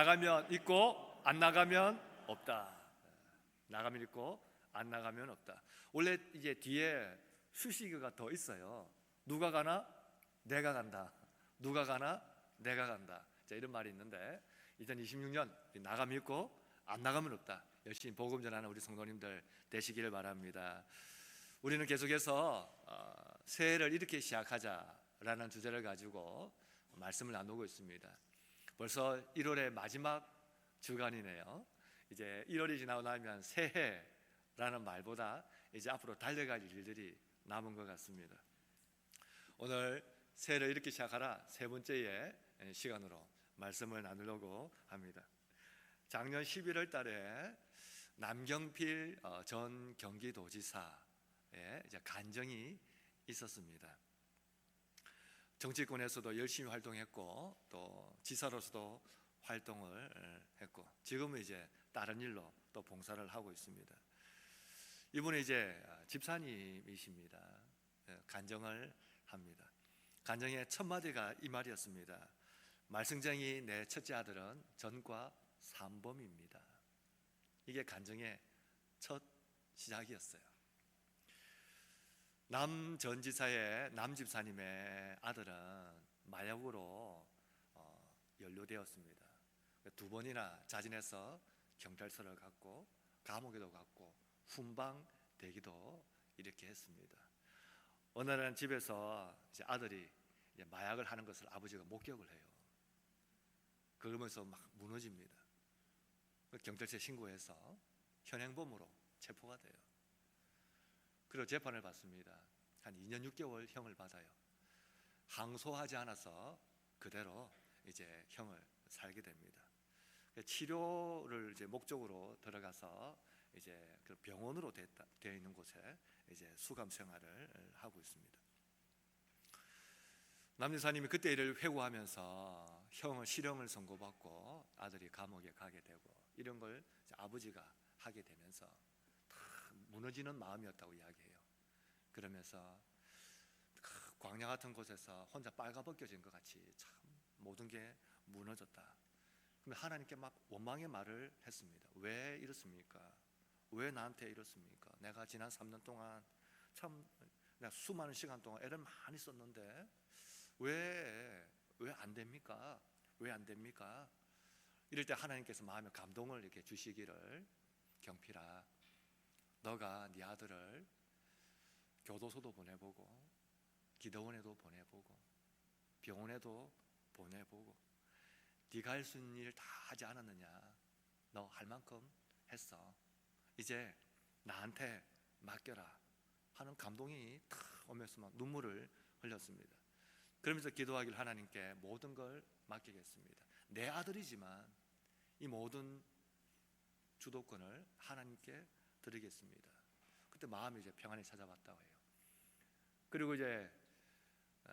나가면 있고 안 나가면 없다. 나가면 있고 안 나가면 없다. 원래 이제 뒤에 수식어가 더 있어요. 누가 가나 내가 간다. 누가 가나 내가 간다. 자, 이런 말이 있는데 2026년 나가면 있고 안 나가면 없다. 열심히 복음 전하는 우리 성도님들 되시기를 바랍니다. 우리는 계속해서 새해를 이렇게 시작하자라는 주제를 가지고 말씀을 나누고 있습니다. 벌써 1월의 마지막 주간이네요. 이제 1월이 지나고 나면 새해라는 말보다 이제 앞으로 달려갈 일들이 남은 것 같습니다. 오늘 새해를 이렇게 시작하라 세 번째의 시간으로 말씀을 나누려고 합니다. 작년 11월 달에 남경필 전 경기도지사의 이제 간정이 있었습니다. 정치권에서도 열심히 활동했고 또 지사로서도 활동을 했고 지금은 이제 다른 일로 또 봉사를 하고 있습니다. 이분은 이제 집사님이십니다. 간정을 합니다. 간정의 첫 마디가 이 말이었습니다. 말승정이 내 첫째 아들은 전과 삼범입니다. 이게 간정의 첫 시작이었어요. 남 전 지사의 남 집사님의 아들은 마약으로 연루되었습니다. 두 번이나 자진해서 경찰서를 갔고 감옥에도 갔고 훈방되기도 이렇게 했습니다. 어느 날은 집에서 이제 아들이 이제 마약을 하는 것을 아버지가 목격을 해요. 그러면서 막 무너집니다. 경찰서에 신고해서 현행범으로 체포가 돼요. 그리고 재판을 받습니다. 한 2년 6개월 형을 받아요. 항소하지 않아서 그대로 이제 형을 살게 됩니다. 치료를 이제 목적으로 들어가서 이제 그 병원으로 되어 있는 곳에 이제 수감 생활을 하고 있습니다. 남지사님이 그때 일을 회고하면서 형을 실형을 선고받고 아들이 감옥에 가게 되고 이런 걸 아버지가 하게 되면서 다 무너지는 마음이었다고 이야기해요. 그러면서 광야 같은 곳에서 혼자 빨가벗겨진 것 같이 참 모든 게 무너졌다. 그러면 하나님께 막 원망의 말을 했습니다. 왜 이렇습니까? 왜 나한테 이렇습니까? 내가 지난 3년 동안 참 내가 수많은 시간 동안 애를 많이 썼는데 왜 안 됩니까? 왜 안 됩니까? 이럴 때 하나님께서 마음에 감동을 이렇게 주시기를 경필아, 너가 네 아들을 교도소도 보내보고 기도원에도 보내보고 병원에도 보내보고 네가 할 수 있는 일 다 하지 않았느냐? 너 할 만큼 했어. 이제 나한테 맡겨라 하는 감동이 탁 오면서 막 눈물을 흘렸습니다. 그러면서 기도하길 하나님께 모든 걸 맡기겠습니다. 내 아들이지만 이 모든 주도권을 하나님께 드리겠습니다. 그때 마음이 이제 평안이 찾아왔다고 해요. 그리고 이제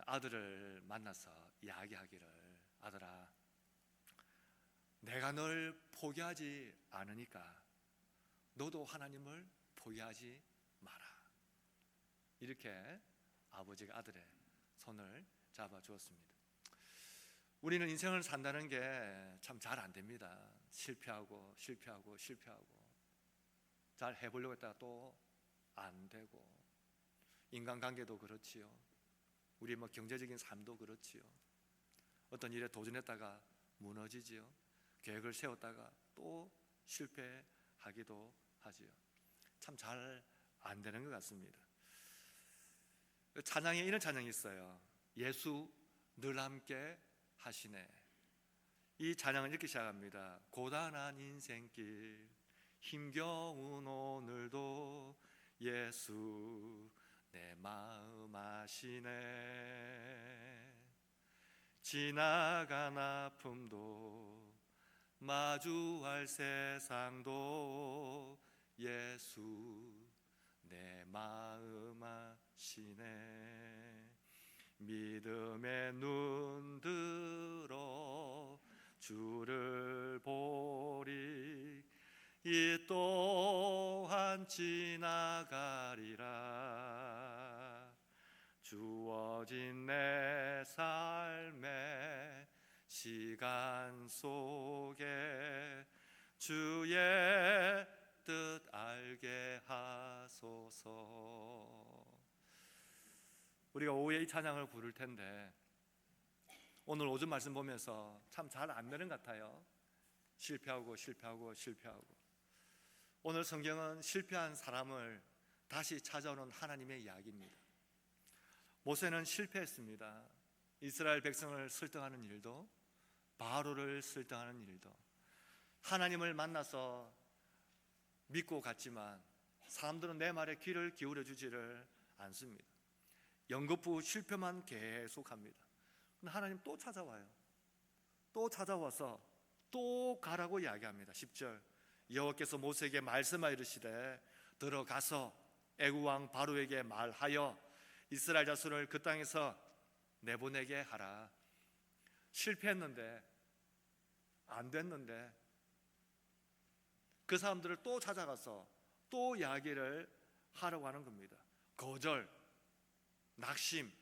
아들을 만나서 이야기하기를 아들아, 내가 널 포기하지 않으니까 너도 하나님을 포기하지 마라. 이렇게 아버지가 아들의 손을 잡아주었습니다. 우리는 인생을 산다는 게 참 잘 안 됩니다. 실패하고 잘 해보려고 했다가 또 안 되고 인간관계도 그렇지요. 우리 경제적인 삶도 그렇지요. 어떤 일에 도전했다가 무너지지요. 계획을 세웠다가 또 실패하기도 하지요. 참 잘 안 되는 것 같습니다. 찬양에 이런 찬양이 있어요. 예수 늘 함께 하시네. 이 찬양은 이렇게 시작합니다. 고단한 인생길 힘겨운 오늘도 예수 내 마음 아시네. 지나간 아픔도 마주할 세상도 예수 내 마음 아시네. 믿음의 눈 들어 주를 보리. 이 또한 지나가리라. 주어진 내 삶의 시간 속에 주의 뜻 알게 하소서. 우리가 오후에 이 찬양을 부를 텐데 오늘 오전 말씀 보면서 참 잘 안 되는 것 같아요. 실패하고 오늘 성경은 실패한 사람을 다시 찾아오는 하나님의 이야기입니다. 모세는 실패했습니다. 이스라엘 백성을 설득하는 일도, 바로를 설득하는 일도, 하나님을 만나서 믿고 갔지만 사람들은 내 말에 귀를 기울여 주지를 않습니다. 연거푸 실패만 계속합니다. 근데 하나님 또 찾아와요. 또 찾아와서 또 가라고 이야기합니다. 10절, 여호와께서 모세에게 말씀하여 이르시되 들어가서 애굽 왕 바로에게 말하여 이스라엘 자손을 그 땅에서 내보내게 하라. 실패했는데, 안 됐는데 그 사람들을 또 찾아가서 또 이야기를 하라고 하는 겁니다. 거절, 낙심,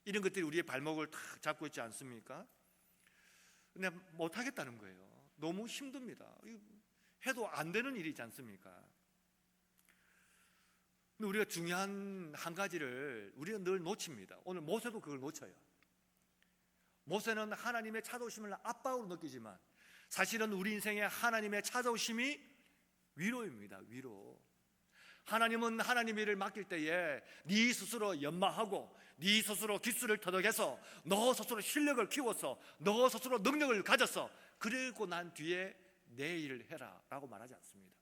이런 것들이 우리의 발목을 탁 잡고 있지 않습니까? 근데 못하겠다는 거예요. 너무 힘듭니다. 해도 안 되는 일이지 않습니까? 근데 우리가 중요한 한 가지를 우리가 늘 놓칩니다. 오늘 모세도 그걸 놓쳐요. 모세는 하나님의 찾아오심을 압박으로 느끼지만 사실은 우리 인생에 하나님의 찾아오심이 위로입니다. 위로. 하나님은 하나님의 일을 맡길 때에 네 스스로 연마하고 네 스스로 기술을 터득해서 너 스스로 실력을 키워서 너 스스로 능력을 가져서 그리고 난 뒤에 내 일을 해라 라고 말하지 않습니다.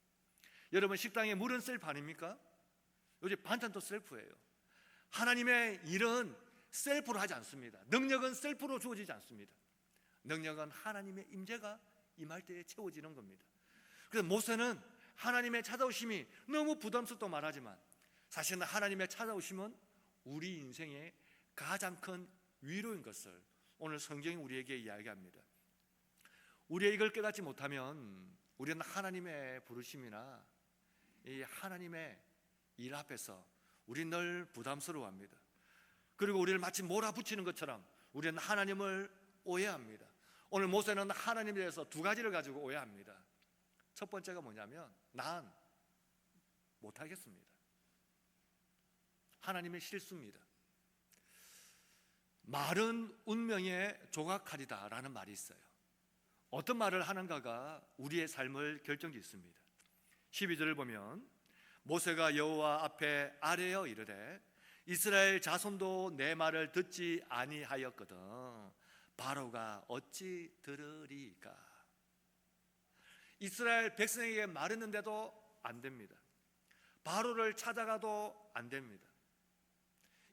여러분, 식당에 물은 셀프 아닙니까? 요즘 반찬도 셀프예요. 하나님의 일은 셀프로 하지 않습니다. 능력은 셀프로 주어지지 않습니다. 능력은 하나님의 임재가 임할 때에 채워지는 겁니다. 그래서 모세는 하나님의 찾아오심이 너무 부담스럽다고 말하지만 사실은 하나님의 찾아오심은 우리 인생의 가장 큰 위로인 것을 오늘 성경이 우리에게 이야기합니다. 우리가 이걸 깨닫지 못하면 우리는 하나님의 부르심이나 이 하나님의 일 앞에서 우리는 늘 부담스러워합니다. 그리고 우리를 마치 몰아붙이는 것처럼 우리는 하나님을 오해합니다. 오늘 모세는 하나님에 대해서 두 가지를 가지고 오해합니다. 첫 번째가 뭐냐면 난 못하겠습니다. 하나님의 실수입니다. 말은 운명에 조각하리다 라는 말이 있어요. 어떤 말을 하는가가 우리의 삶을 결정짓습니다. 12절을 보면 모세가 여호와 앞에 아뢰어 이르되 이스라엘 자손도 내 말을 듣지 아니하였거든 바로가 어찌 들으리까. 이스라엘 백성에게 말했는데도 안 됩니다. 바로를 찾아가도 안 됩니다.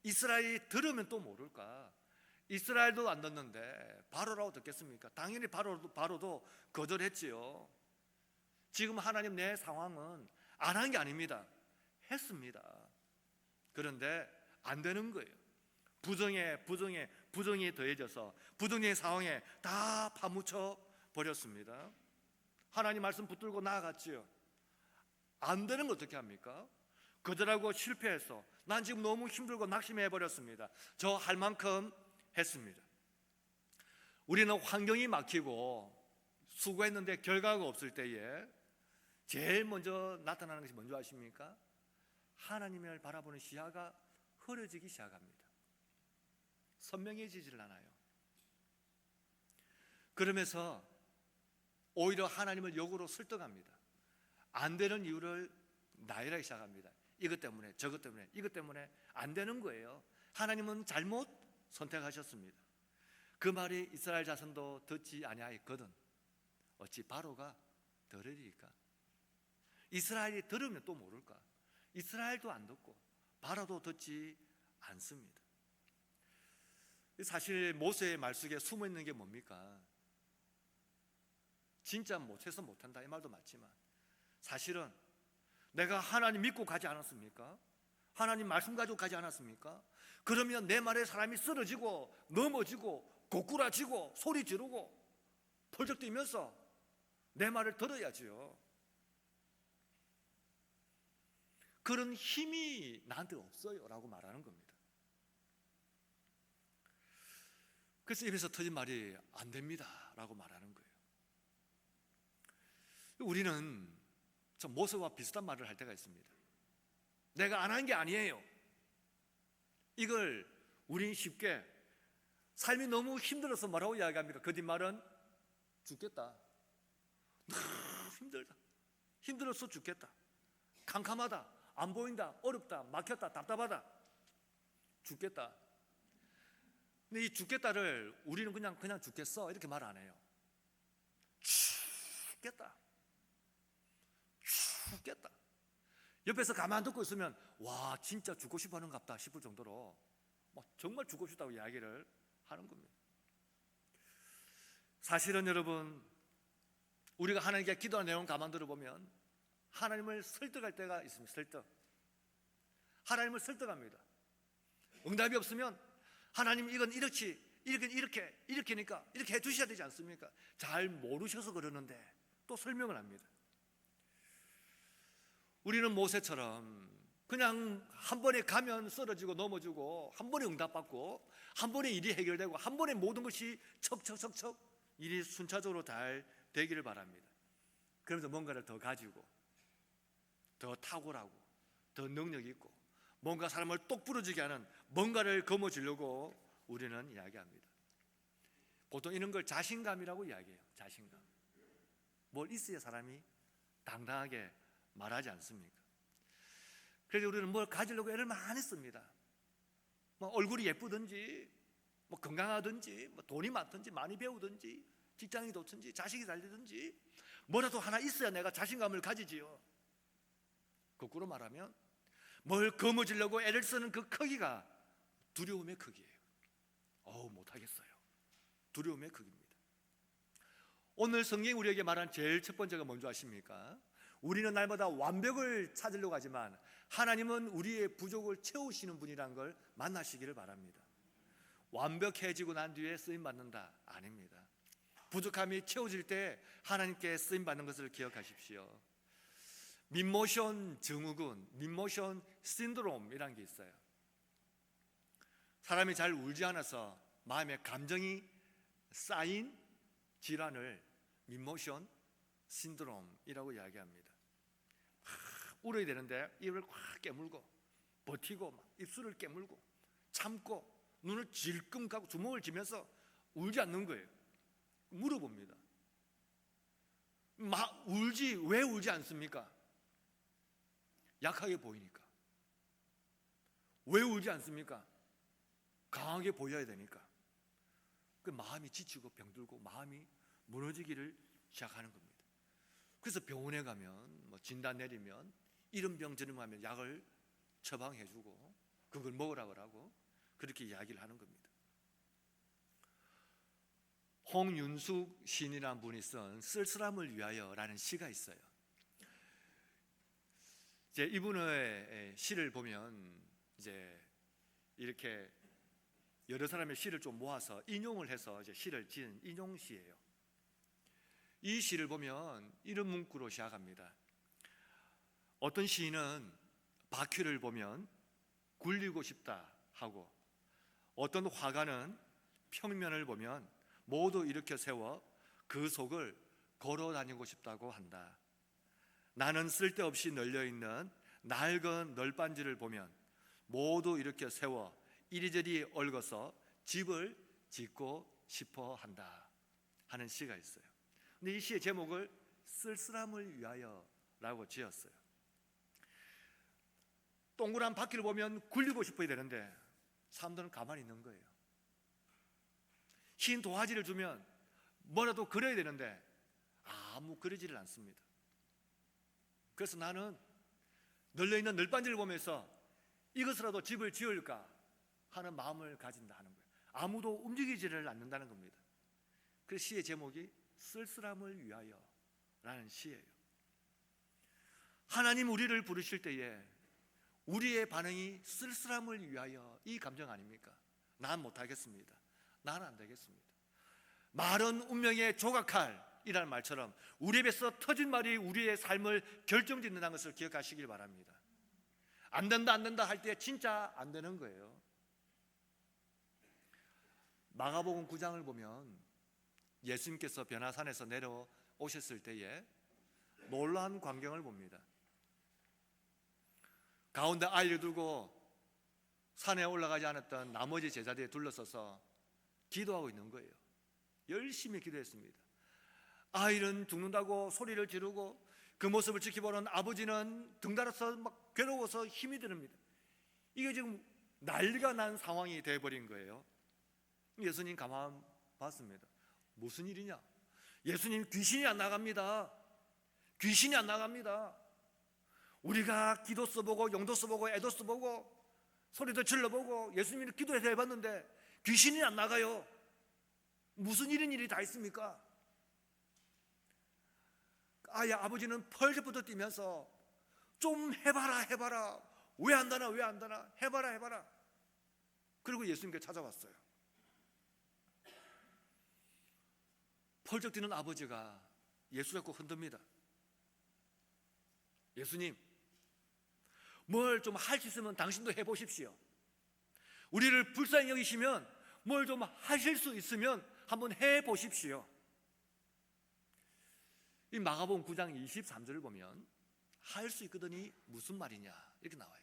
이스라엘이 들으면 또 모를까. 이스라엘도 안 듣는데 바로라고 듣겠습니까? 당연히 바로도 거절했지요. 지금 하나님 내 상황은 안 한 게 아닙니다. 했습니다. 그런데 안 되는 거예요. 부정이 더해져서 부정의 상황에 다 파묻혀 버렸습니다. 하나님 말씀 붙들고 나아갔지요. 안 되는 거 어떻게 합니까? 거절하고 실패해서 난 지금 너무 힘들고 낙심해 버렸습니다. 저 할 만큼 했습니다. 우리는 환경이 막히고 수고했는데 결과가 없을 때에 제일 먼저 나타나는 것이 뭔지 아십니까? 하나님을 바라보는 시야가 흐려지기 시작합니다. 선명해지질 않아요. 그러면서 오히려 하나님을 역으로 설득합니다. 안 되는 이유를 나열하기 시작합니다. 이것 때문에 저것 때문에 이것 때문에 안 되는 거예요. 하나님은 잘못 선택하셨습니다. 그 말이 이스라엘 자손도 듣지 아니하였거든 어찌 바로가 들으리까. 이스라엘이 들으면 또 모를까. 이스라엘도 안 듣고 바로도 듣지 않습니다. 사실 모세의 말 속에 숨어 있는 게 뭡니까? 진짜 못해서 못한다 이 말도 맞지만 사실은 내가 하나님 믿고 가지 않았습니까? 하나님 말씀 가지고 가지 않았습니까? 그러면 내 말에 사람이 쓰러지고 넘어지고 고꾸라지고 소리 지르고 펄쩍 뛰면서 내 말을 들어야지요. 그런 힘이 나한테 없어요 라고 말하는 겁니다. 그래서 입에서 터진 말이 안 됩니다 라고 말하는 거예요. 우리는 저 모세와 비슷한 말을 할 때가 있습니다. 내가 안 한 게 아니에요. 이걸 우린 쉽게 삶이 너무 힘들어서 뭐라고 이야기합니까? 그 뒷말은 죽겠다. 너무 힘들다. 힘들어서 죽겠다. 캄캄하다. 안 보인다. 어렵다. 막혔다. 답답하다. 죽겠다. 근데 이 죽겠다를 우리는 그냥 죽겠어 이렇게 말 안 해요. 죽겠다. 죽겠다. 옆에서 가만 듣고 있으면 와 진짜 죽고 싶어 하는갑다 싶을 정도로 정말 죽고 싶다고 이야기를 하는 겁니다. 사실은 여러분, 우리가 하나님께 기도하는 내용 가만 들어보면 하나님을 설득할 때가 있습니다. 하나님을 설득합니다. 응답이 없으면 하나님 이건 이렇게니까 이렇게 해주셔야 되지 않습니까? 잘 모르셔서 그러는데 또 설명을 합니다. 우리는 모세처럼 그냥 한 번에 가면 쓰러지고 넘어지고, 한 번에 응답받고, 한 번에 일이 해결되고, 한 번에 모든 것이 척척척척 일이 순차적으로 잘 되기를 바랍니다. 그러면서 뭔가를 더 가지고, 더 탁월하고, 더 능력 있고, 뭔가 사람을 똑 부러지게 하는 뭔가를 거머쥐려고 우리는 이야기합니다. 보통 이런 걸 자신감이라고 이야기해요. 자신감. 뭘 있어야 사람이 당당하게 말하지 않습니까? 그래서 우리는 뭘 가지려고 애를 많이 씁니다. 얼굴이 예쁘든지, 건강하든지, 돈이 많든지, 많이 배우든지, 직장이 좋든지, 자식이 잘 되든지, 뭐라도 하나 있어야 내가 자신감을 가지지요. 거꾸로 말하면 뭘 거머쥐려고 애를 쓰는 그 크기가 두려움의 크기예요. 못하겠어요. 두려움의 크기입니다. 오늘 성경이 우리에게 말한 제일 첫 번째가 뭔지 아십니까? 우리는 날마다 완벽을 찾으려고 하지만 하나님은 우리의 부족을 채우시는 분이라는 걸 만나시기를 바랍니다. 완벽해지고 난 뒤에 쓰임받는다? 아닙니다. 부족함이 채워질 때 하나님께 쓰임받는 것을 기억하십시오. 민모션 증후군, 민모션 신드롬이라는 게 있어요. 사람이 잘 울지 않아서 마음에 감정이 쌓인 질환을 민모션 신드롬이라고 이야기합니다. 울어야 되는데 입을 확 깨물고 버티고 입술을 깨물고 참고 눈을 질끔 감고 주먹을 쥐면서 울지 않는 거예요. 물어봅니다. 왜 울지 않습니까? 약하게 보이니까. 왜 울지 않습니까? 강하게 보여야 되니까. 그 마음이 지치고 병들고 마음이 무너지기를 시작하는 겁니다. 그래서 병원에 가면 진단 내리면 이런 병 저런 병 하면 약을 처방해주고 그걸 먹으라고 하고 그렇게 이야기를 하는 겁니다. 홍윤숙 시인이라는 분이 쓴 쓸쓸함을 위하여라는 시가 있어요. 이제 이분의 시를 보면 이제 이렇게 여러 사람의 시를 좀 모아서 인용을 해서 이제 시를 지은 인용시예요. 이 시를 보면 이런 문구로 시작합니다. 어떤 시인은 바퀴를 보면 굴리고 싶다 하고, 어떤 화가는 평면을 보면 모두 일으켜 세워 그 속을 걸어 다니고 싶다고 한다. 나는 쓸데없이 널려있는 낡은 널빤지를 보면 모두 일으켜 세워 이리저리 얽어서 집을 짓고 싶어 한다 하는 시가 있어요. 근데 이 시의 제목을 쓸쓸함을 위하여라고 지었어요. 동그란 바퀴를 보면 굴리고 싶어야 되는데 사람들은 가만히 있는 거예요. 흰 도화지를 주면 뭐라도 그려야 되는데 아무 그리지를 않습니다. 그래서 나는 널려있는 널빤지를 보면서 이것으로도 집을 지을까 하는 마음을 가진다 하는 거예요. 아무도 움직이지를 않는다는 겁니다. 그 시의 제목이 쓸쓸함을 위하여 라는 시예요. 하나님 우리를 부르실 때에 우리의 반응이 쓸쓸함을 위하여 이 감정 아닙니까? 난 못하겠습니다. 나는 안 되겠습니다. 말은 운명의 조각칼이라는 말처럼 우리 입에서 터진 말이 우리의 삶을 결정짓는다는 것을 기억하시길 바랍니다. 안 된다 할 때 진짜 안 되는 거예요. 마가복음 9장을 보면 예수님께서 변화산에서 내려오셨을 때에 놀라운 광경을 봅니다. 가운데 아이를 두고 산에 올라가지 않았던 나머지 제자들이 둘러서서 기도하고 있는 거예요. 열심히 기도했습니다. 아이는 죽는다고 소리를 지르고 그 모습을 지켜보는 아버지는 등달아서 막 괴로워서 힘이 듭니다. 이게 지금 난리가 난 상황이 되어버린 거예요. 예수님 가만 봤습니다. 무슨 일이냐? 예수님, 귀신이 안 나갑니다. 귀신이 안 나갑니다. 우리가 기도 써보고 용도 써보고 애도 써보고 소리도 질러보고 예수님이 기도해서 해봤는데 귀신이 안 나가요. 무슨 이런 일이 다 있습니까? 아예 아버지는 펄쩍부터 뛰면서 좀 해봐라 왜 안 되나 해봐라. 그리고 예수님께 찾아왔어요. 펄쩍 뛰는 아버지가 예수 잡고 흔듭니다. 예수님, 뭘 좀 할 수 있으면 당신도 해보십시오. 우리를 불쌍히 여기시면 뭘 좀 하실 수 있으면 한번 해보십시오. 이 마가복음 9장 23절을 보면 할 수 있거든이 무슨 말이냐 이렇게 나와요.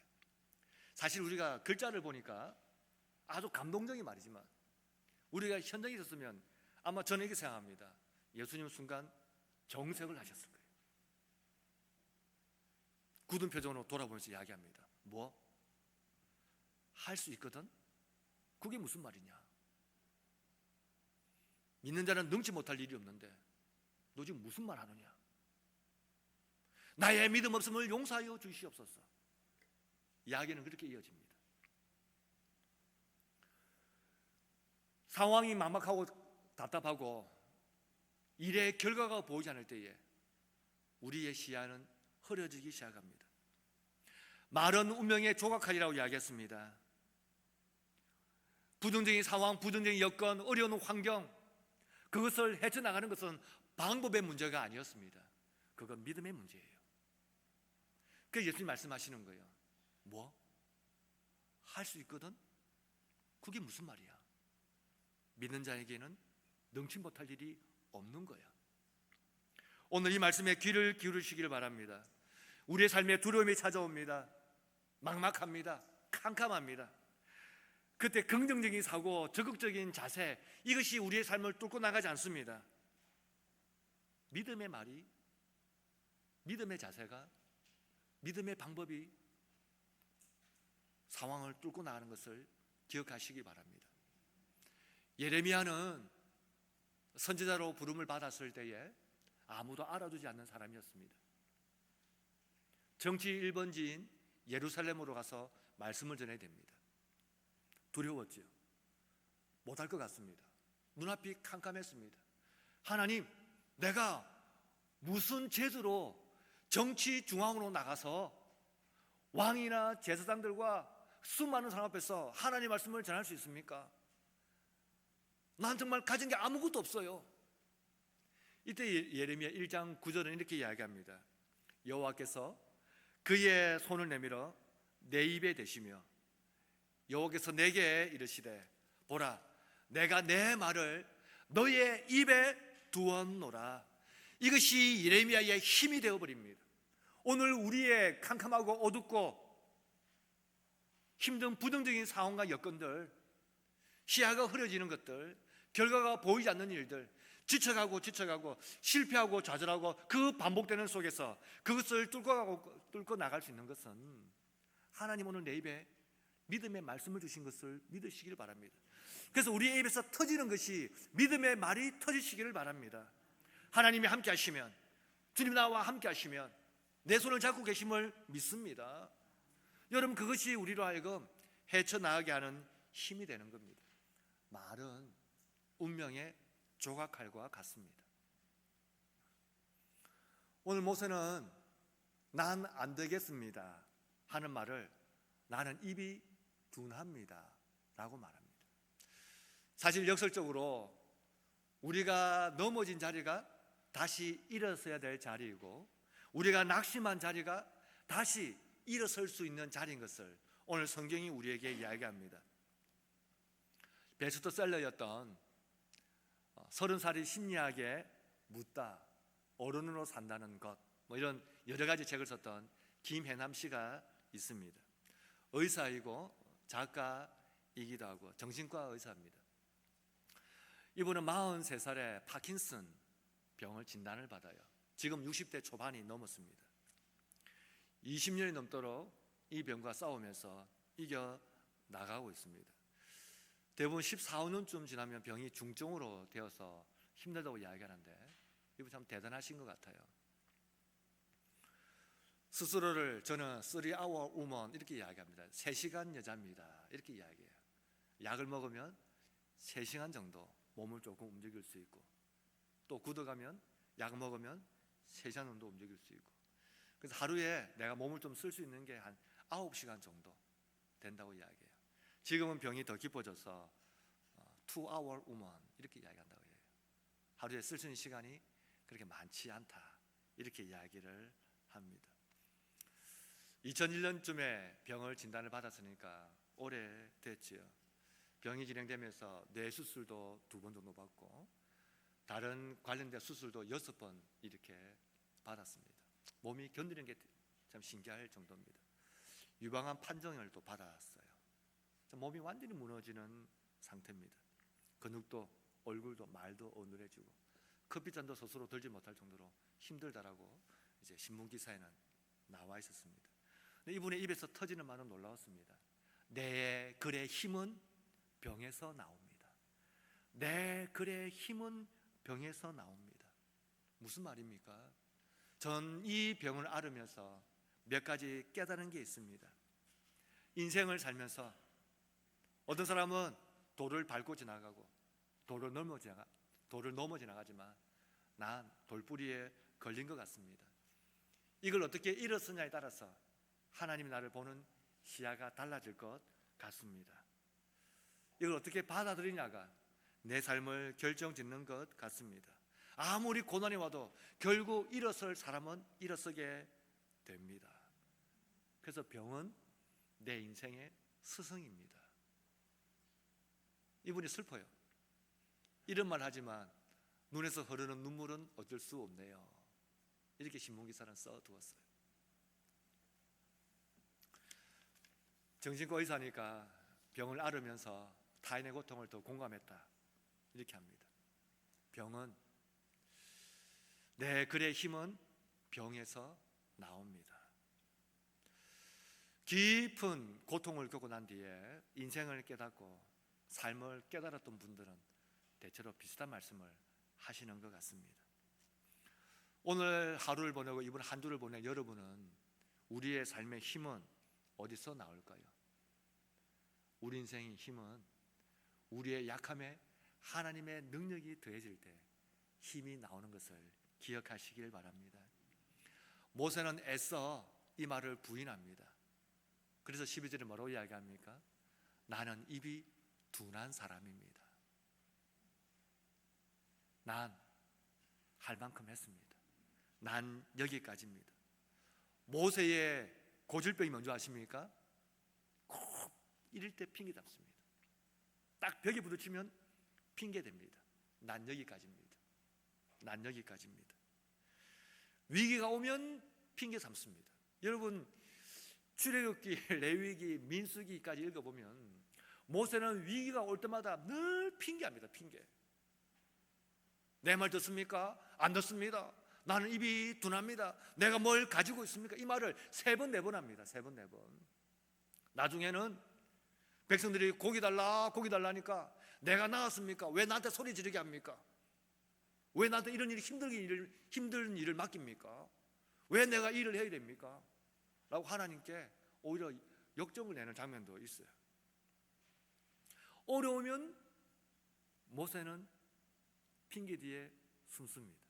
사실 우리가 글자를 보니까 아주 감동적인 말이지만 우리가 현장에 있었으면 아마 저는 이렇게 생각합니다. 예수님 순간 정색을 하셨을 거예요. 굳은 표정으로 돌아보면서 이야기합니다. 뭐? 할 수 있거든? 그게 무슨 말이냐? 믿는 자는 능치 못할 일이 없는데 너 지금 무슨 말 하느냐? 나의 믿음 없음을 용서하여 주시옵소서. 이야기는 그렇게 이어집니다. 상황이 막막하고 답답하고 일의 결과가 보이지 않을 때에 우리의 시야는 흐려지기 시작합니다. 말은 운명에 조각하리라고 이야기했습니다. 부정적인 상황, 부정적인 여건, 어려운 환경, 그것을 헤쳐나가는 것은 방법의 문제가 아니었습니다. 그건 믿음의 문제예요. 그래서 예수님 말씀하시는 거예요. 뭐? 할 수 있거든? 그게 무슨 말이야? 믿는 자에게는 능치 못할 일이 없는 거야. 오늘 이 말씀에 귀를 기울이시기를 바랍니다. 우리의 삶에 두려움이 찾아옵니다. 막막합니다. 캄캄합니다. 그때 긍정적인 사고, 적극적인 자세, 이것이 우리의 삶을 뚫고 나가지 않습니다. 믿음의 말이, 믿음의 자세가, 믿음의 방법이 상황을 뚫고 나가는 것을 기억하시기 바랍니다. 예레미야는 선지자로 부름을 받았을 때에 아무도 알아주지 않는 사람이었습니다. 정치 1번지인 예루살렘으로 가서 말씀을 전해야 됩니다. 두려웠지요. 못할 것 같습니다. 눈앞이 캄캄했습니다. 하나님, 내가 무슨 재주로 정치 중앙으로 나가서 왕이나 제사장들과 수많은 사람 앞에서 하나님 말씀을 전할 수 있습니까? 난 정말 가진 게 아무것도 없어요. 이때 예레미야 1장 9절은 이렇게 이야기합니다. 여호와께서 그의 손을 내밀어 내 입에 대시며 여호와께서 내게 이르시되 보라, 내가 내 말을 너의 입에 두었노라. 이것이 예레미야의 힘이 되어버립니다. 오늘 우리의 캄캄하고 어둡고 힘든 부정적인 상황과 여건들, 시야가 흐려지는 것들, 결과가 보이지 않는 일들, 지쳐가고 실패하고 좌절하고 그 반복되는 속에서 그것을 뚫고 나갈 수 있는 것은 하나님 오늘 내 입에 믿음의 말씀을 주신 것을 믿으시기를 바랍니다. 그래서 우리의 입에서 터지는 것이 믿음의 말이 터지시기를 바랍니다. 하나님이 함께 하시면, 주님 나와 함께 하시면 내 손을 잡고 계심을 믿습니다. 여러분, 그것이 우리로 하여금 헤쳐나가게 하는 힘이 되는 겁니다. 말은 운명의 조각칼과 같습니다. 오늘 모세는 난 안 되겠습니다 하는 말을 나는 입이 둔합니다 라고 말합니다. 사실 역설적으로 우리가 넘어진 자리가 다시 일어서야 될 자리이고 우리가 낙심한 자리가 다시 일어설 수 있는 자리인 것을 오늘 성경이 우리에게 이야기합니다. 베스트셀러였던 30살이 심리학에 묻다 어른으로 산다는 것, 뭐 이런 여러 가지 책을 썼던 김혜남 씨가 있습니다. 의사이고 작가이기도 하고 정신과 의사입니다. 이분은 43살에 파킨슨 병을 진단을 받아요. 지금 60대 초반이 넘었습니다. 20년이 넘도록 이 병과 싸우면서 이겨 나가고 있습니다. 대부분 14, 15년쯤 지나면 병이 중증으로 되어서 힘들다고 이야기하는데 이분 참 대단하신 것 같아요. 스스로를 저는 3hour woman 이렇게 이야기합니다. 3시간 여자입니다. 이렇게 이야기해요. 약을 먹으면 3시간 정도 몸을 조금 움직일 수 있고, 또 굳어가면 약 먹으면 3시간 정도 움직일 수 있고, 그래서 하루에 내가 몸을 좀 쓸 수 있는 게 한 9시간 정도 된다고 이야기해요. 지금은 병이 더 깊어져서 2hour woman 이렇게 이야기한다고 해요. 하루에 쓸 수 있는 시간이 그렇게 많지 않다 이렇게 이야기를 합니다. 2001년쯤에 병을 진단을 받았으니까 오래됐지요. 병이 진행되면서 뇌 수술도 2번 정도 받고 다른 관련된 수술도 6번 이렇게 받았습니다. 몸이 견디는 게 참 신기할 정도입니다. 유방암 판정을 또 받았어요. 몸이 완전히 무너지는 상태입니다. 근육도 얼굴도 말도 어눌해지고 커피잔도 스스로 들지 못할 정도로 힘들다라고 이제 신문 기사에는 나와 있었습니다. 근데 이분의 입에서 터지는 말은 놀라웠습니다. 내 글의 힘은 병에서 나옵니다. 내 글의 힘은 병에서 나옵니다. 무슨 말입니까? 전 이 병을 앓으면서 몇 가지 깨달은 게 있습니다. 인생을 살면서 어떤 사람은 돌을 밟고 지나가고 돌을 넘어 지나가지만 난 돌뿌리에 걸린 것 같습니다. 이걸 어떻게 일어서냐에 따라서 하나님이 나를 보는 시야가 달라질 것 같습니다. 이걸 어떻게 받아들이냐가 내 삶을 결정짓는 것 같습니다. 아무리 고난이 와도 결국 일어설 사람은 일어서게 됩니다. 그래서 병은 내 인생의 스승입니다. 이분이 슬퍼요. 이런 말 하지만 눈에서 흐르는 눈물은 어쩔 수 없네요. 이렇게 신문기사는 써두었어요. 정신과 의사니까 병을 앓으면서 타인의 고통을 더 공감했다 이렇게 합니다. 병은 내 글의 힘은 병에서 나옵니다. 깊은 고통을 겪고 난 뒤에 인생을 깨닫고 삶을 깨달았던 분들은 대체로 비슷한 말씀을 하시는 것 같습니다. 오늘 하루를 보내고 이번 한 주를 보낸 여러분은 우리의 삶의 힘은 어디서 나올까요? 우리 인생의 힘은 우리의 약함에 하나님의 능력이 더해질 때 힘이 나오는 것을 기억하시길 바랍니다. 모세는 애써 이 말을 부인합니다. 그래서 12절에 뭐라고 이야기합니까? 나는 입이 둔한 사람입니다. 난 할 만큼 했습니다. 난 여기까지입니다. 모세의 고질병이 뭔지 아십니까? 꼭 이럴 때 핑계 잡습니다. 딱 벽에 부딪히면 핑계 댑니다. 난 여기까지입니다. 난 여기까지입니다. 위기가 오면 핑계 삼습니다. 여러분 출애굽기, 레위기, 민수기까지 읽어보면 모세는 위기가 올 때마다 늘 핑계합니다. 핑계. 내 말 듣습니까? 안 듣습니다. 나는 입이 둔합니다. 내가 뭘 가지고 있습니까? 이 말을 3번, 4번 합니다. 3번, 4번. 나중에는 백성들이 고기 달라 하니까 내가 나왔습니까? 왜 나한테 소리 지르게 합니까? 왜 나한테 이런 힘든 일을 맡깁니까? 왜 내가 일을 해야 됩니까? 라고 하나님께 오히려 역정을 내는 장면도 있어요. 어려우면 모세는 핑계 뒤에 숨습니다.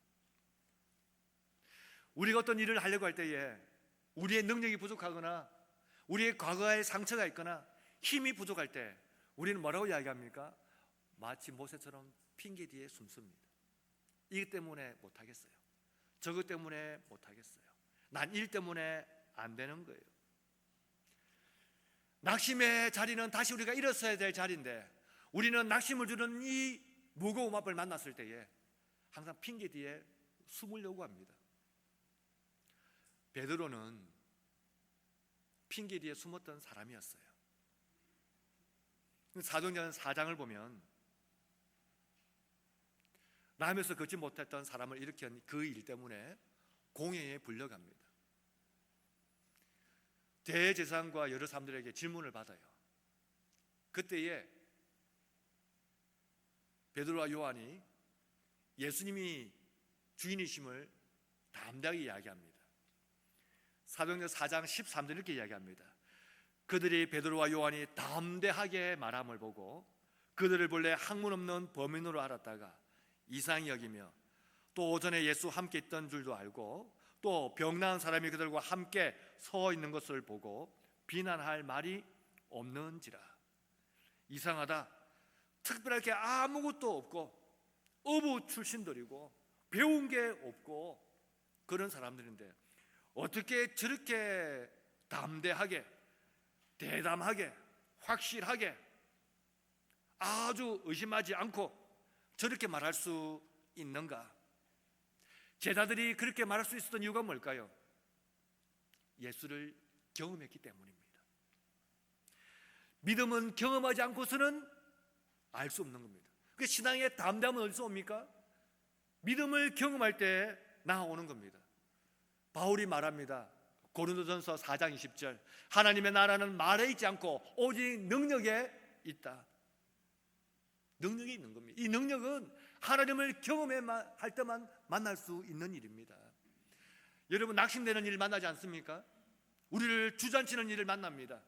우리가 어떤 일을 하려고 할 때에 우리의 능력이 부족하거나 우리의 과거의 상처가 있거나 힘이 부족할 때 우리는 뭐라고 이야기합니까? 마치 모세처럼 핑계 뒤에 숨습니다. 이것 때문에 못하겠어요. 저것 때문에 못하겠어요. 난 일 때문에 안 되는 거예요. 낙심의 자리는 다시 우리가 일어서야 될 자리인데 우리는 낙심을 주는 이 무거운 앞을 만났을 때에 항상 핑계 뒤에 숨으려고 합니다. 베드로는 핑계 뒤에 숨었던 사람이었어요. 사도행전 4장을 보면 남에서 걷지 못했던 사람을 일으킨 그 일 때문에 공회에 불려갑니다. 대제사장과 여러 사람들에게 질문을 받아요. 그때에 베드로와 요한이 예수님이 주인이심을 담대하게 이야기합니다. 사도행전 4장 13절 이렇게 이야기합니다. 그들이 베드로와 요한이 담대하게 말함을 보고 그들을 본래 학문 없는 범인으로 알았다가 이상히 여기며 또 오전에 예수 함께 있던 줄도 알고 또 병나은 사람이 그들과 함께 서 있는 것을 보고 비난할 말이 없는지라. 이상하다. 특별할 게 아무것도 없고 어부 출신들이고 배운 게 없고 그런 사람들인데 어떻게 저렇게 담대하게 대담하게 확실하게 아주 의심하지 않고 저렇게 말할 수 있는가? 제자들이 그렇게 말할 수 있었던 이유가 뭘까요? 예수를 경험했기 때문입니다. 믿음은 경험하지 않고서는 알 수 없는 겁니다. 그 신앙의 담대함은 어디서 옵니까? 믿음을 경험할 때 나오는 겁니다. 바울이 말합니다. 고린도전서 4장 20절 하나님의 나라는 말에 있지 않고 오직 능력에 있다. 능력이 있는 겁니다. 이 능력은 하나님을 경험할 때만 만날 수 있는 일입니다. 여러분 낙심되는 일을 만나지 않습니까? 우리를 주저앉히는 일을 만납니다.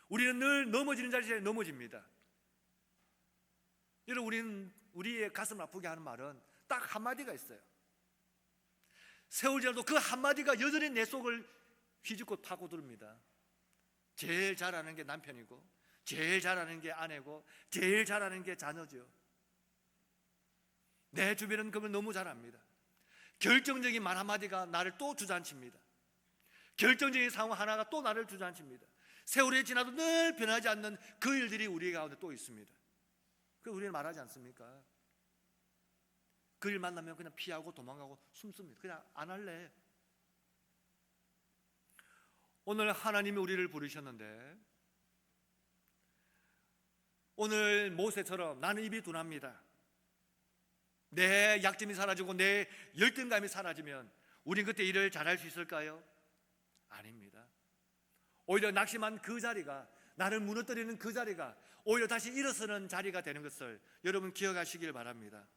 우리는 늘 넘어지는 자리에 넘어집니다. 여러분 우리는 우리의 가슴을 아프게 하는 말은 딱 한마디가 있어요. 세월 지나도 그 한마디가 여전히 내 속을 휘젓고 파고듭니다. 제일 잘하는 게 남편이고 제일 잘하는 게 아내고 제일 잘하는 게 자녀죠. 내 주변은 그걸 너무 잘합니다. 결정적인 말 한마디가 나를 또 주저앉힙니다. 결정적인 상황 하나가 또 나를 주저앉힙니다. 세월이 지나도 늘 변하지 않는 그 일들이 우리 가운데 또 있습니다. 그래서 우리는 말하지 않습니까? 그 일 만나면 그냥 피하고 도망가고 숨습니다. 그냥 안 할래. 오늘 하나님이 우리를 부르셨는데 오늘 모세처럼 나는 입이 둔합니다. 내 약점이 사라지고 내 열등감이 사라지면 우린 그때 일을 잘할 수 있을까요? 아닙니다. 오히려 낙심한 그 자리가 나를 무너뜨리는 그 자리가 오히려 다시 일어서는 자리가 되는 것을 여러분 기억하시길 바랍니다.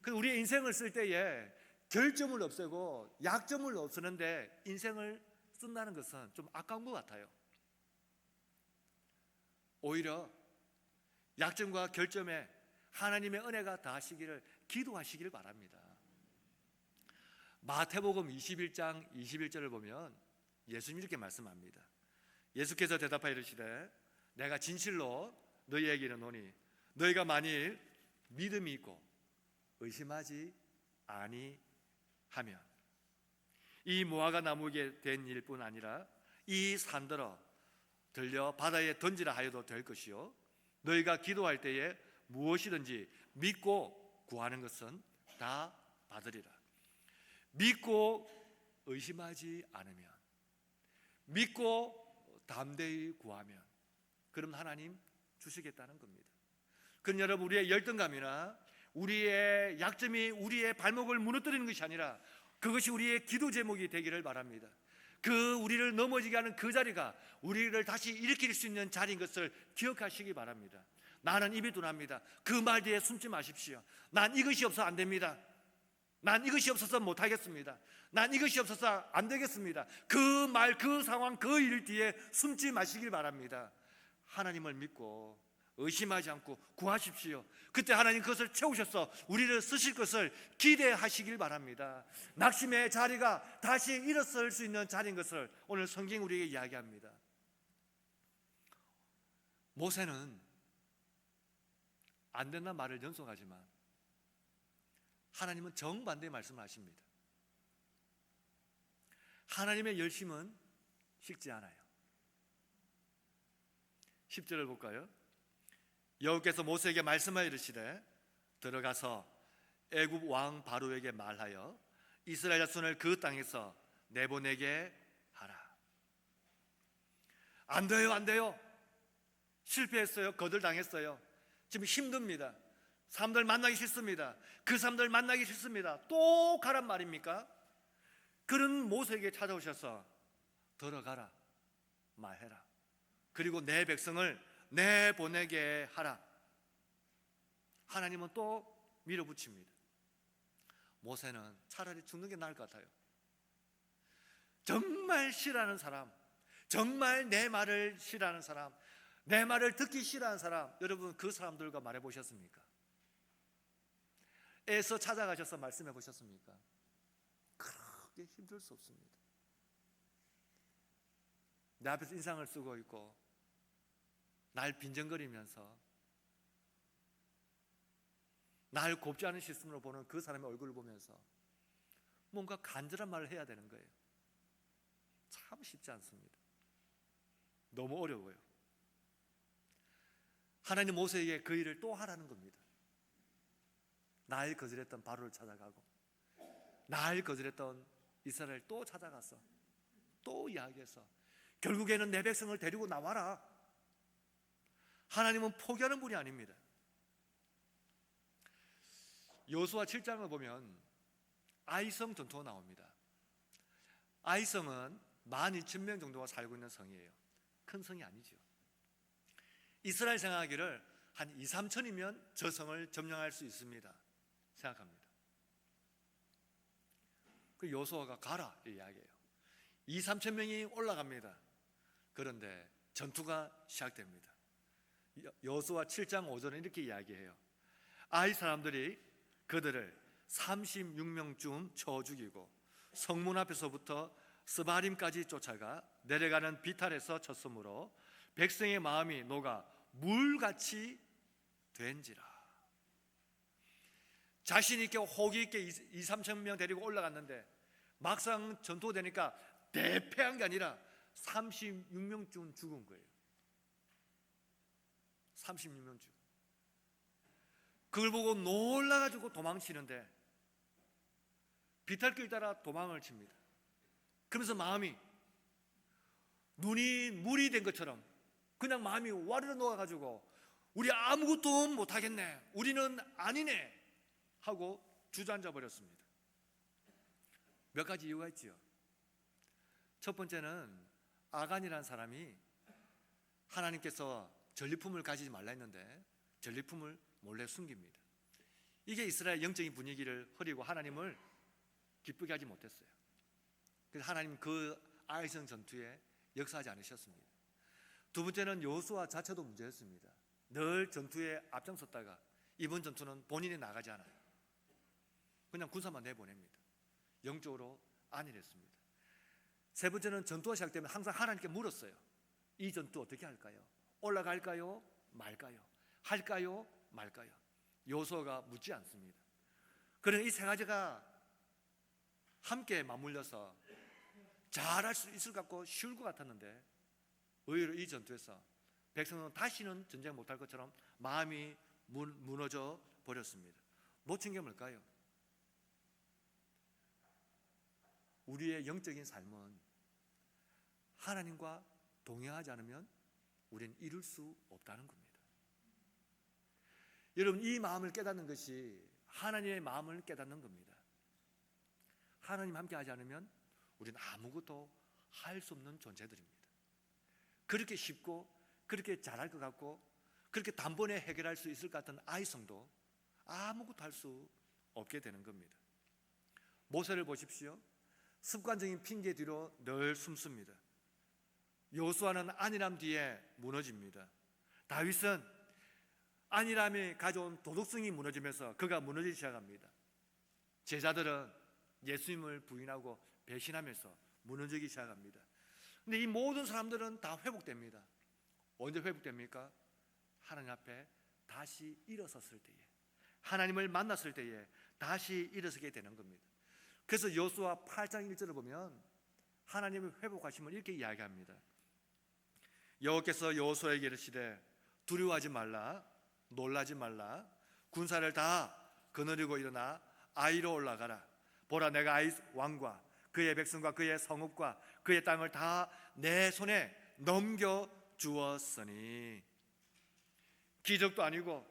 우리의 인생을 쓸 때에 결점을 없애고 약점을 없애는데 인생을 쓴다는 것은 좀 아까운 것 같아요. 오히려 약점과 결점에 하나님의 은혜가 다하시기를 기도하시길 바랍니다. 마태복음 21장 21절을 보면 예수님이 이렇게 말씀합니다. 예수께서 대답하여 이르시되 내가 진실로 너희에게 이르노니 너희가 만일 믿음이 있고 의심하지 아니하면 이 무화과 나무에 된 일뿐 아니라 이 산들어 들려 바다에 던지라 하여도 될 것이요 너희가 기도할 때에 무엇이든지 믿고 구하는 것은 다 받으리라. 믿고 의심하지 않으면, 믿고 담대히 구하면 그럼 하나님 주시겠다는 겁니다. 그럼 여러분 우리의 열등감이나 우리의 약점이 우리의 발목을 무너뜨리는 것이 아니라 그것이 우리의 기도 제목이 되기를 바랍니다. 그 우리를 넘어지게 하는 그 자리가 우리를 다시 일으킬 수 있는 자리인 것을 기억하시기 바랍니다. 나는 입이 둔합니다. 그 말 뒤에 숨지 마십시오. 난 이것이 없어 안 됩니다. 난 이것이 없어서 못하겠습니다. 난 이것이 없어서 안 되겠습니다. 그 말, 그 상황, 그 일 뒤에 숨지 마시길 바랍니다. 하나님을 믿고 의심하지 않고 구하십시오. 그때 하나님 그것을 채우셔서 우리를 쓰실 것을 기대하시길 바랍니다. 낙심의 자리가 다시 일어설 수 있는 자리인 것을 오늘 성경이 우리에게 이야기합니다. 모세는 안 된다는 말을 연속하지만 하나님은 정반대의 말씀을 하십니다. 하나님의 열심은 식지 않아요. 10절을 볼까요? 여호와께서 모세에게 말씀하여 이르시되 들어가서 애굽 왕 바로에게 말하여 이스라엘 자손을 그 땅에서 내보내게 하라. 안 돼요, 안 돼요. 실패했어요. 거절당했어요. 지금 힘듭니다. 사람들 만나기 싫습니다. 그 사람들 만나기 싫습니다. 또 가란 말입니까? 그런 모세에게 찾아오셔서 들어가라, 말해라. 그리고 내 백성을 내보내게 하라. 하나님은 또 밀어붙입니다. 모세는 차라리 죽는 게 나을 것 같아요. 정말 싫어하는 사람, 정말 내 말을 싫어하는 사람, 내 말을 듣기 싫어하는 사람, 여러분 그 사람들과 말해 보셨습니까? 애써 찾아가셔서 말씀해 보셨습니까? 그렇게 힘들 수 없습니다. 내 앞에서 인상을 쓰고 있고 날 빈정거리면서 날 곱지 않은 시선으로 보는 그 사람의 얼굴을 보면서 뭔가 간절한 말을 해야 되는 거예요. 참 쉽지 않습니다. 너무 어려워요. 하나님 모세에게 그 일을 또 하라는 겁니다. 날 거절했던 바로를 찾아가고 날 거절했던 이스라엘 또 찾아가서 또 이야기해서 결국에는 내 백성을 데리고 나와라. 하나님은 포기하는 분이 아닙니다. 여호수아 7장을 보면 아이성 전투가 나옵니다. 아이성은 12,000명 정도가 살고 있는 성이에요. 큰 성이 아니죠. 이스라엘 생각하기를 한 2, 3천이면 저 성을 점령할 수 있습니다 생각합니다. 그 여호수아가 가라 이 이야기예요. 2, 3천 명이 올라갑니다. 그런데 전투가 시작됩니다. 여호수아 7장 5절은 이렇게 이야기해요. 아이 사람들이 그들을 36명쯤 쳐 죽이고 성문 앞에서부터 스바림까지 쫓아가 내려가는 비탈에서 쳤으므로 백성의 마음이 녹아 물같이 된지라. 자신 있게 호기 있게 2, 3천 명 데리고 올라갔는데 막상 전투되니까 대패한 게 아니라 36명쯤 죽은 거예요. 36명 죽은. 그걸 보고 놀라가지고 도망치는데 비탈길 따라 도망을 칩니다. 그러면서 마음이 눈이 물이 된 것처럼 그냥 마음이 와르르 녹아가지고 우리 아무것도 못하겠네, 우리는 아니네 하고 주저앉아 버렸습니다. 몇 가지 이유가 있지요. 첫 번째는 아간이라는 사람이 하나님께서 전리품을 가지지 말라 했는데 전리품을 몰래 숨깁니다. 이게 이스라엘 영적인 분위기를 흐리고 하나님을 기쁘게 하지 못했어요. 그래서 하나님 그 아이성 전투에 역사하지 않으셨습니다. 두 번째는 여호수아 자체도 문제였습니다. 늘 전투에 앞장섰다가 이번 전투는 본인이 나가지 않아요. 그냥 군사만 내보냅니다. 영적으로 안일했습니다. 세 번째는 전투가 시작되면 항상 하나님께 물었어요. 이 전투 어떻게 할까요? 올라갈까요? 말까요? 할까요? 말까요? 여호수아가 묻지 않습니다. 그러나 이 세 가지가 함께 맞물려서 잘할 수 있을 것 같고 쉬울 것 같았는데 의외로 이 전투에서 백성은 다시는 전쟁 못할 것처럼 마음이 무너져 버렸습니다. 놓친 게 뭘까요? 우리의 영적인 삶은 하나님과 동행하지 않으면 우리는 이룰 수 없다는 겁니다. 여러분, 이 마음을 깨닫는 것이 하나님의 마음을 깨닫는 겁니다. 하나님 함께 하지 않으면 우리는 아무것도 할 수 없는 존재들입니다. 그렇게 쉽고 그렇게 잘할 것 같고 그렇게 단번에 해결할 수 있을 것 같은 아이성도 아무것도 할 수 없게 되는 겁니다. 모세를 보십시오. 습관적인 핑계 뒤로 늘 숨습니다. 여호수아는 안일함 뒤에 무너집니다. 다윗은 안일함이 가져온 도덕성이 무너지면서 그가 무너지기 시작합니다. 제자들은 예수님을 부인하고 배신하면서 무너지기 시작합니다. 근데 이 모든 사람들은 다 회복됩니다. 언제 회복됩니까? 하나님 앞에 다시 일어섰을 때에, 하나님을 만났을 때에 다시 일어서게 되는 겁니다. 그래서 여호수아 8장 1절을 보면 하나님의 회복하심을 이렇게 이야기합니다. 여호께서 여호수아에게 이르시되 두려워하지 말라, 놀라지 말라, 군사를 다 거느리고 일어나 아이로 올라가라. 보라, 내가 아이 왕과 그의 백성과 그의 성읍과 그의 땅을 다 내 손에 넘겨 주었으니. 기적도 아니고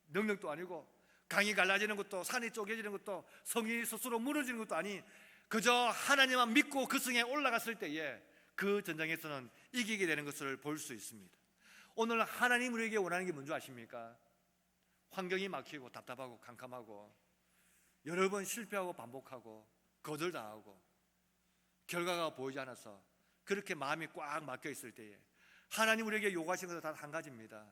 능력도 아니고 강이 갈라지는 것도 산이 쪼개지는 것도 성이 스스로 무너지는 것도 아닌 그저 하나님만 믿고 그 성에 올라갔을 때에 그 전쟁에서는 이기게 되는 것을 볼 수 있습니다. 오늘 하나님 우리에게 원하는 게 뭔지 아십니까? 환경이 막히고 답답하고 캄캄하고 여러 번 실패하고 반복하고 거절당하고 결과가 보이지 않아서 그렇게 마음이 꽉 막혀 있을 때에 하나님 우리에게 요구하시는 것은 단 한 가지입니다.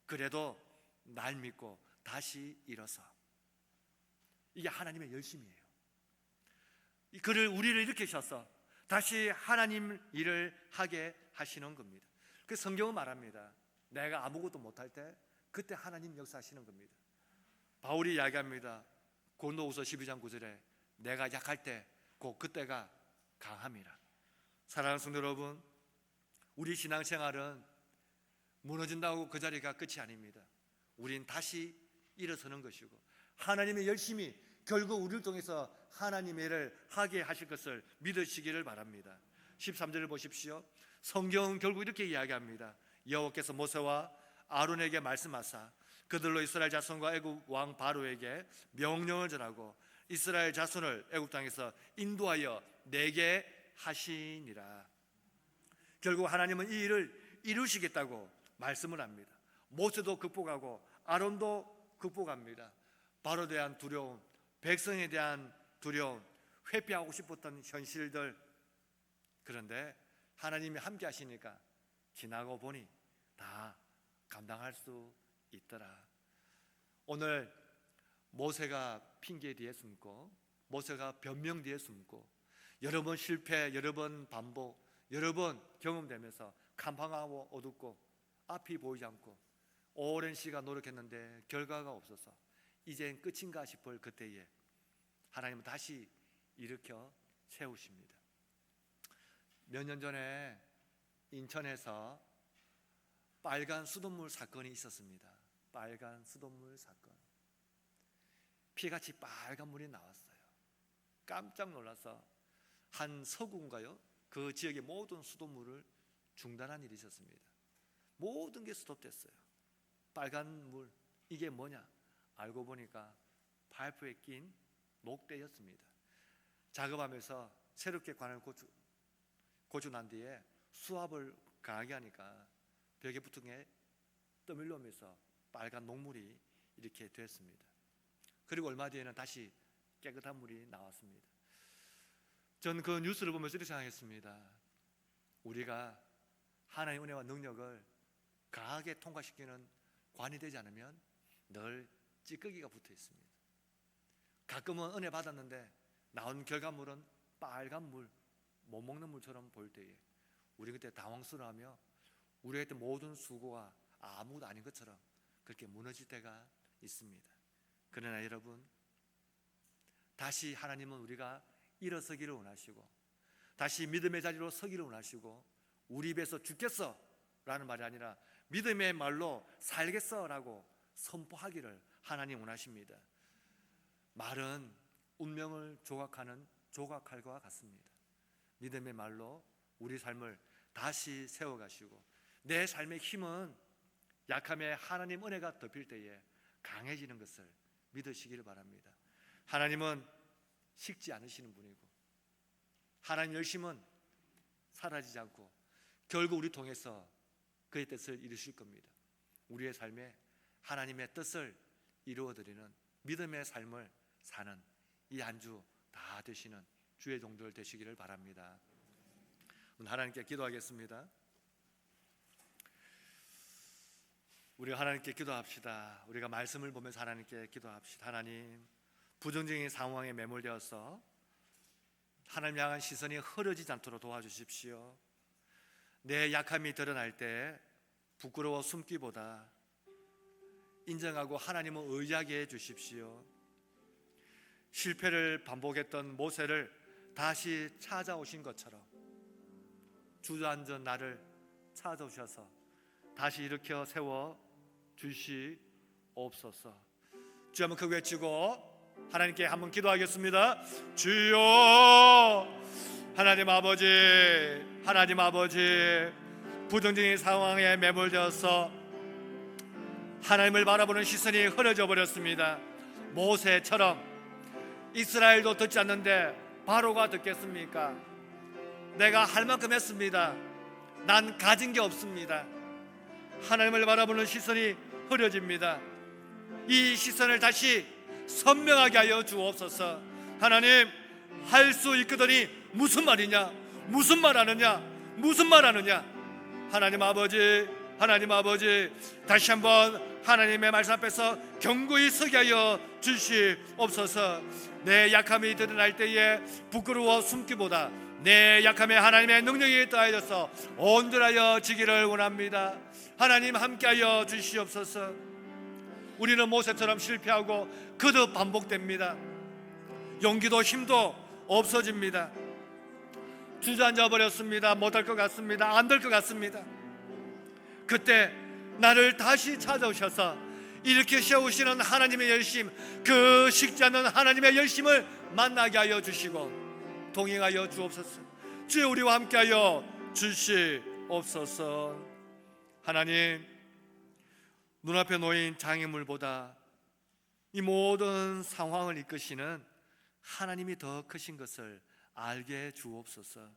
그래도 날 믿고 다시 일어서. 이게 하나님의 열심이에요. 그를 우리를 일으키셔서 다시 하나님 일을 하게 하시는 겁니다. 그 성경은 말합니다. 내가 아무것도 못할 때 그때 하나님 역사하시는 겁니다. 바울이 이야기합니다. 고린도후서 12장 9절에 내가 약할 때 곧 그때가 강함이라. 사랑하는 성도 여러분, 우리 신앙생활은 무너진다고 그 자리가 끝이 아닙니다. 우린 다시 일어서는 것이고 하나님의 열심히 결국 우리를 통해서 하나님의 일을 하게 하실 것을 믿으시기를 바랍니다. 13절을 보십시오. 성경은 결국 이렇게 이야기합니다. 여호와께서 모세와 아론에게 말씀하사 그들로 이스라엘 자손과 애굽 왕 바로에게 명령을 전하고 이스라엘 자손을 애굽 땅에서 인도하여 내게 하시니라. 결국 하나님은 이 일을 이루시겠다고 말씀을 합니다. 모세도 극복하고 아론도 극복합니다. 바로에 대한 두려움, 백성에 대한 두려움, 회피하고 싶었던 현실들. 그런데 하나님이 함께 하시니까 지나고 보니 다 감당할 수 있더라. 오늘 모세가 핑계 뒤에 숨고 모세가 변명 뒤에 숨고 여러 번 실패, 여러 번 반복, 여러 번 경험되면서 캄팡하고 어둡고 앞이 보이지 않고 오랜 시간 노력했는데 결과가 없어서 이젠 끝인가 싶을 그때에 하나님은 다시 일으켜 세우십니다. 몇 년 전에 인천에서 빨간 수돗물 사건이 있었습니다. 빨간 수돗물 사건. 피같이 빨간 물이 나왔어요. 깜짝 놀라서 한 서구인가요? 그 지역의 모든 수돗물을 중단한 일이 있었습니다. 모든 게 스톱됐어요. 빨간 물, 이게 뭐냐? 알고 보니까 파이프에 낀 녹대였습니다. 작업하면서 새롭게 관을 고쳐 난 뒤에 수압을 강하게 하니까 벽에 붙은 게 떠밀려오면서 빨간 녹물이 이렇게 됐습니다. 그리고 얼마 뒤에는 다시 깨끗한 물이 나왔습니다. 전 그 뉴스를 보면서 이렇게 생각했습니다. 우리가 하나님의 은혜와 능력을 강하게 통과시키는 관이 되지 않으면 늘 찌꺼기가 붙어 있습니다. 가끔은 은혜 받았는데 나온 결과물은 빨간 물, 못 먹는 물처럼 보일 때에 우리 그때 당황스러워하며 우리가 했던 모든 수고가 아무것도 아닌 것처럼 그렇게 무너질 때가 있습니다. 그러나 여러분, 다시 하나님은 우리가 일어서기를 원하시고 다시 믿음의 자리로 서기를 원하시고 우리 입에서 죽겠어 라는 말이 아니라 믿음의 말로 살겠어 라고 선포하기를 하나님 원하십니다. 말은 운명을 조각하는 조각칼과 같습니다. 믿음의 말로 우리 삶을 다시 세워가시고 내 삶의 힘은 약함에 하나님 은혜가 덮일 때에 강해지는 것을 믿으시기를 바랍니다. 하나님은 식지 않으시는 분이고 하나님 열심은 사라지지 않고 결국 우리 통해서 그의 뜻을 이루실 겁니다. 우리의 삶에 하나님의 뜻을 이루어드리는 믿음의 삶을 사는 이 한 주 다 되시는 주의 종들 되시기를 바랍니다. 오늘 하나님께 기도하겠습니다. 우리가 하나님께 기도합시다. 우리가 말씀을 보면서 하나님께 기도합시다. 하나님, 부정적인 상황에 매몰되어서 하나님 향한 시선이 흐려지지 않도록 도와주십시오. 내 약함이 드러날 때 부끄러워 숨기보다 인정하고 하나님을 의지하게 해주십시오. 실패를 반복했던 모세를 다시 찾아오신 것처럼 주저앉은 나를 찾아오셔서 다시 일으켜 세워 주시옵소서. 주여 한번 크게 외치고 하나님께 한번 기도하겠습니다. 주여, 하나님 아버지, 하나님 아버지, 부정적인 상황에 매몰되어서 하나님을 바라보는 시선이 흐려져 버렸습니다. 모세처럼 이스라엘도 듣지 않는데 바로가 듣겠습니까? 내가 할 만큼 했습니다. 난 가진 게 없습니다. 하나님을 바라보는 시선이 흐려집니다. 이 시선을 다시 선명하게 하여 주옵소서. 하나님, 할 수 있거든이 무슨 말이냐, 무슨 말하느냐, 무슨 말하느냐. 하나님 아버지, 하나님 아버지, 다시 한번 하나님의 말씀 앞에서 견고히 서게 하여 주시옵소서. 내 약함이 드러날 때에 부끄러워 숨기보다 내 약함에 하나님의 능력이 더하여져서 온전하여 지기를 원합니다. 하나님 함께하여 주시옵소서. 우리는 모세처럼 실패하고 거듭 반복됩니다. 용기도 힘도 없어집니다. 주저앉아 버렸습니다. 못할 것 같습니다. 안 될 것 같습니다. 그때 나를 다시 찾아오셔서 이렇게 세우시는 하나님의 열심, 그 식지 않는 하나님의 열심을 만나게 하여 주시고 동행하여 주옵소서. 주여, 우리와 함께하여 주시옵소서. 하나님, 눈앞에 놓인 장애물보다 이 모든 상황을 이끄시는 하나님이 더 크신 것을 알게 주옵소서.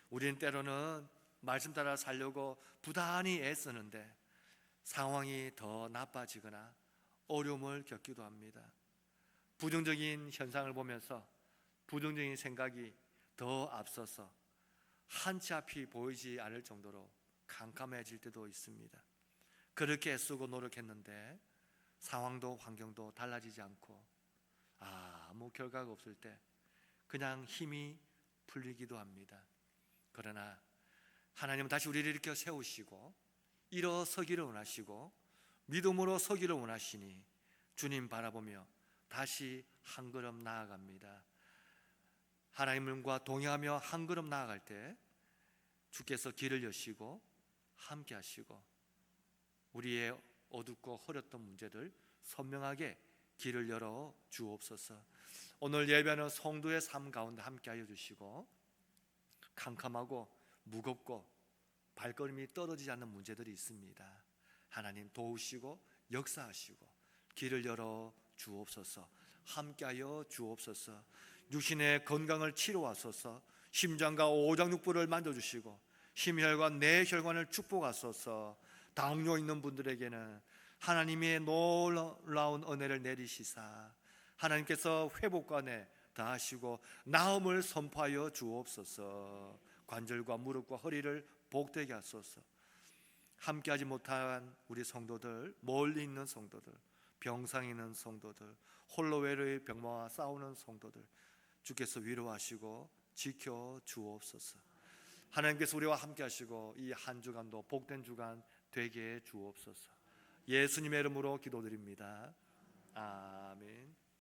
우리는 때로는 말씀 따라 살려고 부단히 애쓰는데 상황이 더 나빠지거나 어려움을 겪기도 합니다. 부정적인 현상을 보면서 부정적인 생각이 더 앞서서 한치 앞이 보이지 않을 정도로 캄캄해질 때도 있습니다. 그렇게 애쓰고 노력했는데 상황도 환경도 달라지지 않고 아무 결과가 없을 때 그냥 힘이 풀리기도 합니다. 그러나 하나님은 다시 우리를 일으켜 세우시고 일어서기를 원하시고 믿음으로 서기를 원하시니 주님 바라보며 다시 한 걸음 나아갑니다. 하나님과 동행하며 한 걸음 나아갈 때 주께서 길을 여시고 함께 하시고 우리의 어둡고 흐렸던 문제들 선명하게 길을 열어 주옵소서. 오늘 예배하는 성도의 삶 가운데 함께 하여 주시고 캄캄하고 무겁고 발걸음이 떨어지지 않는 문제들이 있습니다. 하나님 도우시고 역사하시고 길을 열어 주옵소서. 함께하여 주옵소서. 육신의 건강을 치료하소서. 심장과 오장육부를 만져주시고 심혈과 뇌혈관을 축복하소서. 당뇨 있는 분들에게는 하나님의 놀라운 은혜를 내리시사 하나님께서 회복과 내 다하시고 나음을 선포하여 주옵소서. 관절과 무릎과 허리를 복되게 하소서. 함께하지 못한 우리 성도들, 멀리 있는 성도들, 병상에 있는 성도들, 홀로 외로이 병마와 싸우는 성도들 주께서 위로하시고 지켜 주옵소서. 하나님께서 우리와 함께 하시고 이 한 주간도 복된 주간 되게 해 주옵소서. 예수님의 이름으로 기도드립니다. 아멘.